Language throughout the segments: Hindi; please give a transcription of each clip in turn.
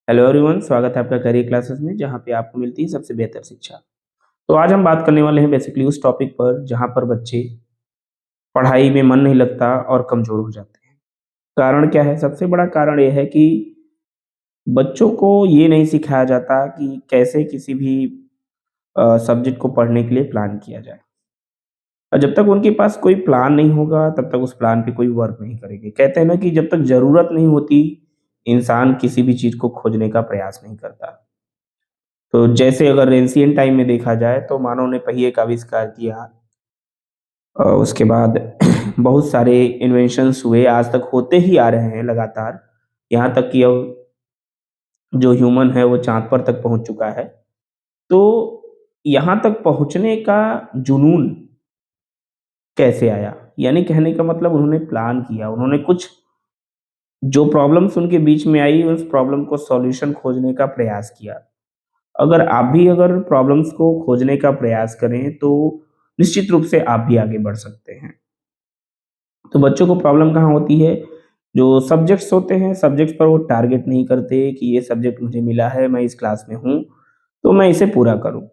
हेलो एवरीवन, स्वागत है आपका करियर क्लासेस में जहाँ पे आपको मिलती है सबसे बेहतर शिक्षा। तो आज हम बात करने वाले हैं बेसिकली उस टॉपिक पर जहाँ पर बच्चे पढ़ाई में मन नहीं लगता और कमज़ोर हो जाते हैं। कारण क्या है? सबसे बड़ा कारण ये है कि बच्चों को ये नहीं सिखाया जाता कि कैसे किसी भी सब्जेक्ट को पढ़ने के लिए प्लान किया जाए। और जब तक उनके पास कोई प्लान नहीं होगा तब तक उस प्लान पे कोई वर्क नहीं करेंगे। कहते हैं ना कि जब तक ज़रूरत नहीं होती, इंसान किसी भी चीज़ को खोजने का प्रयास नहीं करता। तो जैसे अगर एंशिएंट टाइम में देखा जाए तो मानव ने पहिए का आविष्कार किया। उसके बाद बहुत सारे इन्वेंशंस हुए, आज तक होते ही आ रहे हैं लगातार। यहाँ तक कि अब जो ह्यूमन है वो चाँद पर तक पहुँच चुका है। तो यहाँ तक पहुँचने का जुनून कैसे आया? यानी कहने का मतलब उन्होंने प्लान किया, उन्होंने कुछ जो प्रॉब्लम्स उनके बीच में आई उस प्रॉब्लम को सॉल्यूशन खोजने का प्रयास किया। अगर आप भी अगर प्रॉब्लम्स को खोजने का प्रयास करें तो निश्चित रूप से आप भी आगे बढ़ सकते हैं। तो बच्चों को प्रॉब्लम कहाँ होती है? जो सब्जेक्ट्स होते हैं, सब्जेक्ट्स पर वो टारगेट नहीं करते कि ये सब्जेक्ट मुझे मिला है, मैं इस क्लास में हूँ, तो मैं इसे पूरा करूँ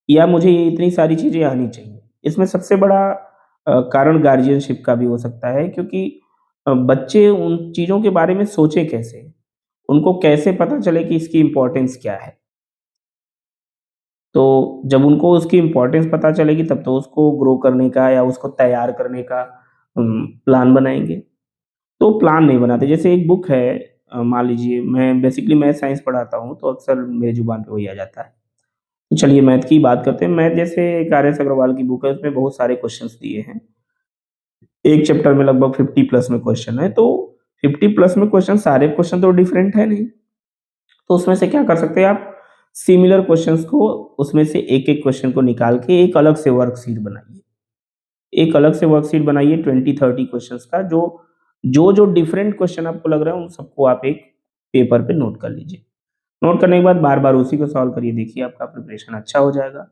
या मुझे ये इतनी सारी चीज़ें आनी चाहिए। इसमें सबसे बड़ा कारण गार्डियनशिप का भी हो सकता है क्योंकि बच्चे उन चीज़ों के बारे में सोचें कैसे? उनको कैसे पता चले कि इसकी इम्पोर्टेंस क्या है? तो जब उनको उसकी इम्पोर्टेंस पता चलेगी तब तो उसको ग्रो करने का या उसको तैयार करने का प्लान बनाएँगे। तो प्लान नहीं बनाते। जैसे एक बुक है, मान लीजिए मैं साइंस पढ़ाता हूँ तो अक्सर मेरी ज़ुबान पे वही आ जाता है। तो चलिए मैथ की बात करते हैं। मैथ जैसे एक आर.एस. अग्रवाल की बुक है, उसमें बहुत सारे क्वेश्चन्स दिए हैं। एक चैप्टर में लगभग 50 प्लस में क्वेश्चन है, तो 50 प्लस में क्वेश्चन, सारे क्वेश्चन तो डिफरेंट है नहीं। तो उसमें से क्या कर सकते हैं आप, सिमिलर क्वेश्चंस को उसमें से एक-एक क्वेश्चन को निकाल के एक अलग से वर्कशीट बनाइए। एक अलग से वर्कशीट बनाइए 20-30 क्वेश्चंस का, जो डिफरेंट क्वेश्चन आपको लग रहा है उन सबको आप एक पेपर पे नोट कर लीजिए। नोट करने के बाद बार-बार उसी को सॉल्व करिए, देखिए आपका प्रिपरेशन अच्छा हो जाएगा।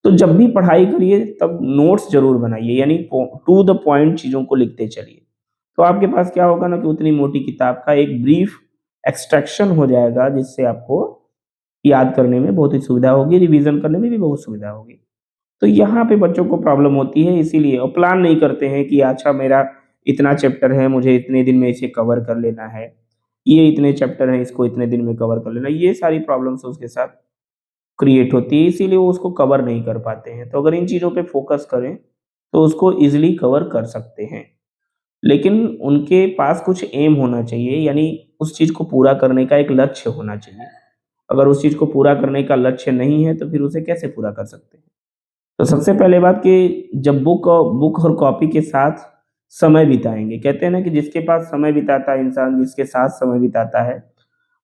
तो जब भी पढ़ाई करिए तब नोट्स ज़रूर बनाइए, यानी टू द पॉइंट चीज़ों को लिखते चलिए। तो आपके पास क्या होगा ना कि उतनी मोटी किताब का एक ब्रीफ एक्सट्रैक्शन हो जाएगा जिससे आपको याद करने में बहुत ही सुविधा होगी, रिवीज़न करने में भी बहुत सुविधा होगी। तो यहाँ पे बच्चों को प्रॉब्लम होती है इसीलिए, और प्लान नहीं करते हैं कि अच्छा मेरा इतना चैप्टर है, मुझे इतने दिन में इसे कवर कर लेना है। ये इतने चैप्टर हैं, इसको इतने दिन में कवर कर लेना है। ये सारी प्रॉब्लम्स उसके साथ क्रिएट होती है, इसीलिए वो उसको कवर नहीं कर पाते हैं। तो अगर इन चीज़ों पे फ़ोकस करें, तो उसको ईज़िली कवर कर सकते हैं। लेकिन उनके पास कुछ एम होना चाहिए, यानी उस चीज़ को पूरा करने का एक लक्ष्य होना चाहिए। अगर उस चीज़ को पूरा करने का लक्ष्य नहीं है, तो फिर उसे कैसे पूरा कर सकते हैं? तो सबसे पहले बात कि जब बुक और कॉपी के साथ समय बिताएँगे, कहते हैं ना कि जिसके पास समय बिताता है इंसान, जिसके साथ समय बिताता है,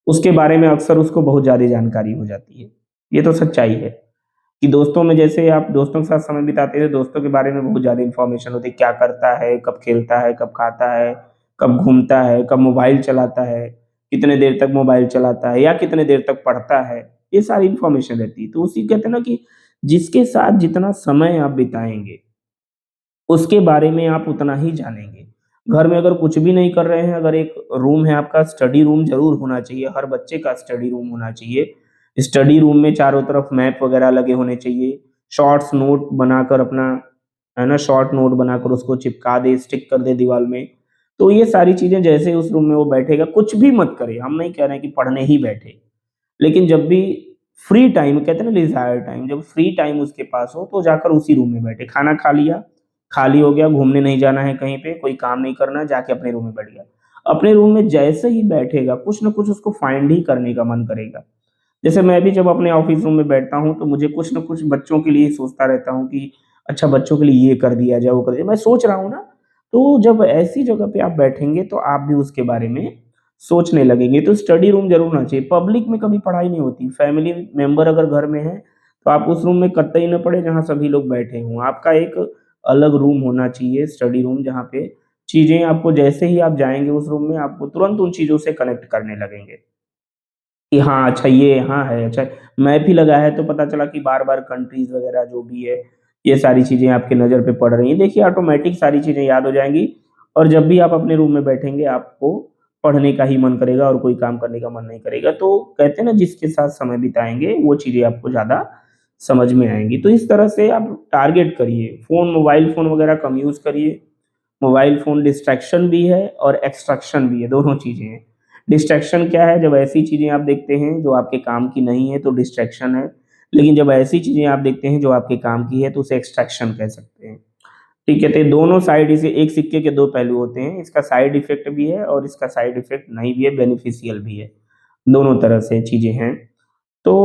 उसके बारे में अक्सर उसको बहुत ज़्यादा जानकारी हो जाती है। ये तो सच्चाई है कि दोस्तों में जैसे आप दोस्तों के साथ समय बिताते हैं, दोस्तों के बारे में बहुत ज़्यादा इन्फॉर्मेशन होती है, क्या करता है, कब खेलता है, कब खाता है, कब घूमता है, कब मोबाइल चलाता है, कितने देर तक मोबाइल चलाता है या कितने देर तक पढ़ता है, ये सारी इन्फॉर्मेशन रहती है। तो उसी कहते हैं ना कि जिसके साथ जितना समय आप बिताएँगे, उसके बारे में आप उतना ही जानेंगे। घर में अगर कुछ भी नहीं कर रहे हैं, अगर एक रूम है आपका, स्टडी रूम ज़रूर होना चाहिए, हर बच्चे का स्टडी रूम होना चाहिए। स्टडी रूम में चारों तरफ मैप वगैरह लगे होने चाहिए, शॉर्ट्स नोट बनाकर अपना, है ना, शॉर्ट नोट बनाकर उसको चिपका दे, स्टिक कर दे दीवाल में। तो ये सारी चीज़ें जैसे ही उस रूम में वो बैठेगा, कुछ भी मत करे, हम नहीं कह रहे हैं कि पढ़ने ही बैठे। लेकिन जब भी फ्री टाइम, कहते हैं ना लिज़ायर टाइम, जब फ्री टाइम उसके पास हो तो जाकर उसी रूम में बैठे। खाना खा लिया, खाली हो गया, घूमने नहीं जाना है कहीं पे, कोई काम नहीं करना है, जाके अपने रूम में बैठ गया। अपने रूम में जैसे ही बैठेगा, कुछ न कुछ उसको फाइंड ही करने का मन करेगा। जैसे मैं भी जब अपने ऑफ़िस रूम में बैठता हूँ, तो मुझे कुछ न कुछ बच्चों के लिए ही सोचता रहता हूँ कि अच्छा बच्चों के लिए ये कर दिया जाए, वो कर दिया, मैं सोच रहा हूँ ना, तो जब ऐसी जगह पे आप बैठेंगे तो आप भी उसके बारे में सोचने लगेंगे। तो स्टडी रूम ज़रूर होना चाहिए। पब्लिक में कभी पढ़ाई नहीं होती। फैमिली मेंबर अगर घर में है, तो आप उस रूम में कतई ना पढ़ें जहाँ सभी लोग बैठे हों। आपका एक अलग रूम होना चाहिए, स्टडी रूम, जहाँ पे चीज़ें आपको जैसे ही आप जाएँगे उस रूम में, आपको तुरंत उन चीज़ों से कनेक्ट करने लगेंगे। कि हाँ, अच्छा ये यहाँ है, अच्छा मैप ही लगा है तो पता चला कि बार-बार कंट्रीज़ वगैरह जो भी है, ये सारी चीज़ें आपकी नज़र पे पड़ रही हैं। देखिए ऑटोमैटिक सारी चीज़ें याद हो जाएँगी और जब भी आप अपने रूम में बैठेंगे आपको पढ़ने का ही मन करेगा और कोई काम करने का मन नहीं करेगा। तो कहते हैं ना, जिसके साथ समय बिताएँगे वो चीज़ें आपको ज़्यादा समझ में आएँगी। तो इस तरह से आप टारगेट करिए, मोबाइल फ़ोन वगैरह कम यूज़ करिए। मोबाइल फ़ोन डिस्ट्रैक्शन भी है और एक्सट्रैक्शन भी है, दोनों चीज़ें हैं। डिस्ट्रैक्शन क्या है? जब ऐसी चीज़ें आप देखते हैं जो आपके काम की नहीं है तो डिस्ट्रैक्शन है। लेकिन जब ऐसी चीज़ें आप देखते हैं जो आपके काम की है तो उसे एक्सट्रैक्शन कह सकते हैं। ठीक है? तो ये दोनों साइड, इसे एक सिक्के के 2 पहलू होते हैं। इसका साइड इफ़ेक्ट भी है और इसका साइड इफ़ेक्ट नहीं भी है, बेनिफिशियल भी है। दोनों तरह से चीज़ें हैं। तो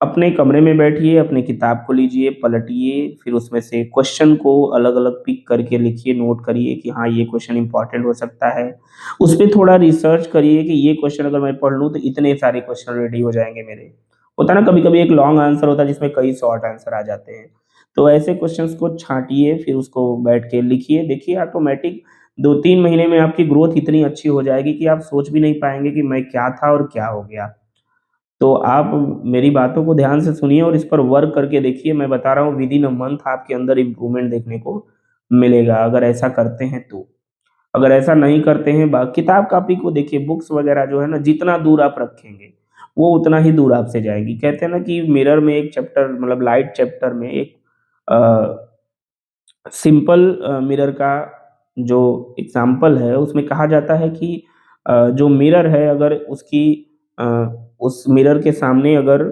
अपने कमरे में बैठिए, अपनी किताब को लीजिए, पलटिए, फिर उसमें से क्वेश्चन को अलग-अलग पिक करके लिखिए, नोट करिए कि हाँ, ये क्वेश्चन इम्पोर्टेंट हो सकता है। उसपे थोड़ा रिसर्च करिए कि ये क्वेश्चन अगर मैं पढ़ लूँ तो इतने सारे क्वेश्चन रेडी हो जाएँगे मेरे। होता है ना, कभी-कभी एक लॉन्ग आंसर होता है जिसमें कई शॉर्ट आंसर आ जाते हैं। तो ऐसे क्वेश्चंस को छाँटिए, फिर उसको बैठ के लिखिए, देखिए ऑटोमैटिक 2-3 महीने में आपकी ग्रोथ इतनी अच्छी हो जाएगी कि आप सोच भी नहीं पाएँगे कि मैं क्या था और क्या हो गया। तो आप मेरी बातों को ध्यान से सुनिए और इस पर वर्क करके देखिए। मैं बता रहा हूँ, विदिन अ मंथ आपके अंदर इम्प्रूवमेंट देखने को मिलेगा, अगर ऐसा करते हैं तो। अगर ऐसा नहीं करते हैं, बा किताब कॉपी को देखिए, बुक्स वगैरह जो है ना, जितना दूर आप रखेंगे, वो उतना ही दूर आपसे जाएगी। कहते हैं ना कि मिरर में एक चैप्टर, मतलब लाइट चैप्टर में एक अ, सिंपल मिरर का जो एग्ज़ाम्पल है, उसमें कहा जाता है कि जो मिरर है, अगर अ, उस मिरर के सामने अगर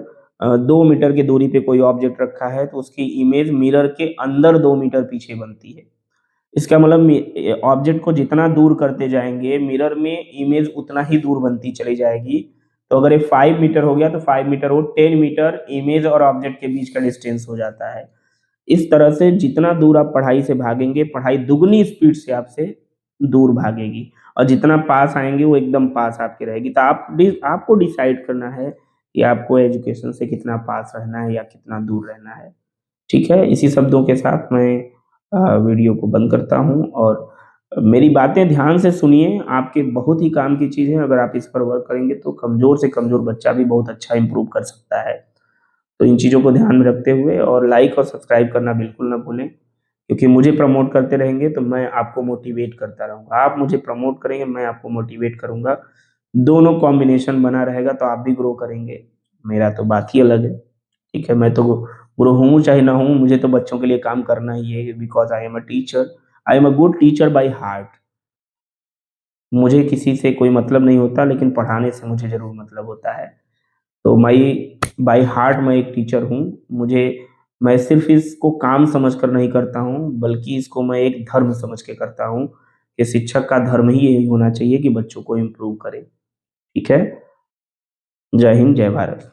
2 मीटर की दूरी पे कोई ऑब्जेक्ट रखा है, तो उसकी इमेज मिरर के अंदर 2 मीटर पीछे बनती है। इसका मतलब ऑब्जेक्ट को जितना दूर करते जाएँगे, मिरर में इमेज उतना ही दूर बनती चली जाएगी। तो अगर ये 5 मीटर हो गया, तो 5 मीटर वो 10 मीटर इमेज और ऑब्जेक्ट के बीच का डिस्टेंस हो जाता है। इस तरह से जितना दूर आप पढ़ाई से भागेंगे, पढ़ाई दुगनी स्पीड से आपसे दूर भागेगी और जितना पास आएँगे, वो एकदम पास आपके रहेगी। तो आपको डिसाइड करना है कि आपको एजुकेशन से कितना पास रहना है या कितना दूर रहना है। ठीक है? इसी शब्दों के साथ मैं वीडियो को बंद करता हूँ और मेरी बातें ध्यान से सुनिए, आपके बहुत ही काम की चीज़ है। अगर आप इस पर वर्क करेंगे तो कमज़ोर से कमज़ोर बच्चा भी बहुत अच्छा इम्प्रूव कर सकता है। तो इन चीज़ों को ध्यान में रखते हुए और लाइक और सब्सक्राइब करना बिल्कुल ना भूलें, क्योंकि मुझे प्रमोट करते रहेंगे तो मैं आपको मोटिवेट करता रहूँगा। आप मुझे प्रमोट करेंगे, मैं आपको मोटिवेट करूँगा। दोनों कॉम्बिनेशन बना रहेगा तो आप भी ग्रो करेंगे। मेरा तो बात ही अलग है। ठीक है? मैं तो ग्रो हूँ चाहे ना हूँ, मुझे तो बच्चों के लिए काम करना ही है, because I am a teacher. I am a good teacher by heart. मुझे किसी से कोई मतलब नहीं होता, लेकिन पढ़ाने से मुझे ज़रूर मतलब होता है। तो बाय हार्ट मैं एक टीचर हूँ। मैं सिर्फ़ इसको काम समझकर नहीं करता हूँ, बल्कि इसको मैं एक धर्म समझ के करता हूँ, कि शिक्षक का धर्म ही यही होना चाहिए कि बच्चों को इम्प्रूव करे। ठीक है? जय हिंद, जय भारत।